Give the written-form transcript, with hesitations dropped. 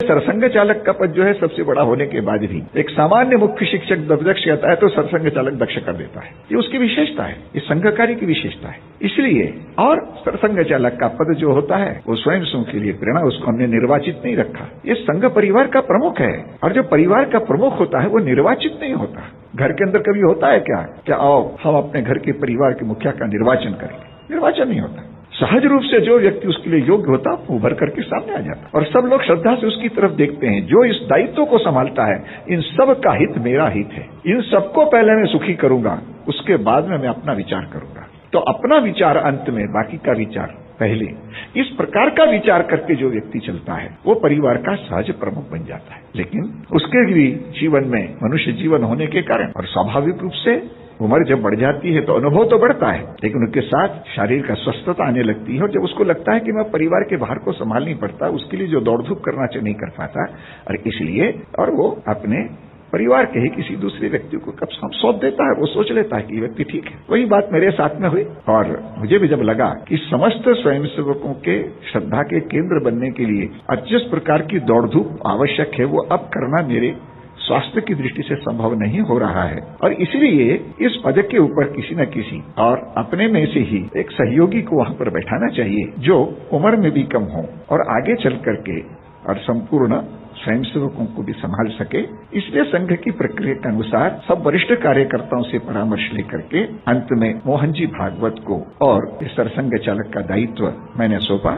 सरसंघ चालक का पद जो है सबसे बड़ा होने के बाद भी एक सामान्य मुख्य शिक्षक दक्ष कहता है तो सरसंघ चालक दक्ष कर देता है। ये उसकी विशेषता है, ये संघ कार्य की विशेषता है। इसलिए और सरसंघ चालक का पद जो होता है वो स्वयं के लिए प्रेरणा, उसको हमने निर्वाचित नहीं रखा। ये संघ परिवार का प्रमुख है और जो परिवार का प्रमुख होता है वो निर्वाचित नहीं होता। घर के अंदर कभी होता है क्या आओ हम अपने घर के परिवार के मुखिया का निर्वाचन करेंगे? निर्वाचन नहीं होता। सहज रूप से जो व्यक्ति उसके लिए योग्य होता है उभर करके सामने आ जाता और सब लोग श्रद्धा से उसकी तरफ देखते हैं। जो इस दायित्व को संभालता है, इन सब का हित मेरा हित है, इन सबको पहले मैं सुखी करूंगा, उसके बाद में मैं अपना विचार करूंगा। तो अपना विचार अंत में, बाकी का विचार पहले। इस प्रकार का विचार करके जो व्यक्ति चलता है वो परिवार का सहज प्रमुख बन जाता है। लेकिन उसके भी जीवन में मनुष्य जीवन होने के कारण और स्वाभाविक रूप से उम्र जब बढ़ जाती है तो अनुभव तो बढ़ता है, लेकिन उनके साथ शारीरिक का स्वस्थता आने लगती है और जब उसको लगता है कि मैं परिवार के बाहर को संभाल नहीं पड़ता, उसके लिए जो दौड़ धूप करना चाहिए नहीं कर पाता, और इसलिए और वो अपने परिवार के ही किसी दूसरे व्यक्ति को कब सौंप देता है। वो सोच लेता है कि ये व्यक्ति ठीक है। वही बात मेरे साथ में हुई और मुझे भी जब लगा कि समस्त स्वयंसेवकों के श्रद्धा के केंद्र बनने के लिए अब जिस प्रकार की दौड़ धूप आवश्यक है वो अब करना मेरे स्वास्थ्य की दृष्टि से संभव नहीं हो रहा है और इसलिए इस पद के ऊपर किसी न किसी और अपने में से ही एक सहयोगी को वहां पर बैठाना चाहिए जो उम्र में भी कम हो और आगे चल करके और संपूर्ण स्वयंसेवकों को भी संभाल सके। इसलिए संघ की प्रक्रिया के अनुसार सब वरिष्ठ कार्यकर्ताओं से परामर्श लेकर के अंत में मोहन जी भागवत को और इस सरसंघ चालक का दायित्व मैंने सौंपा।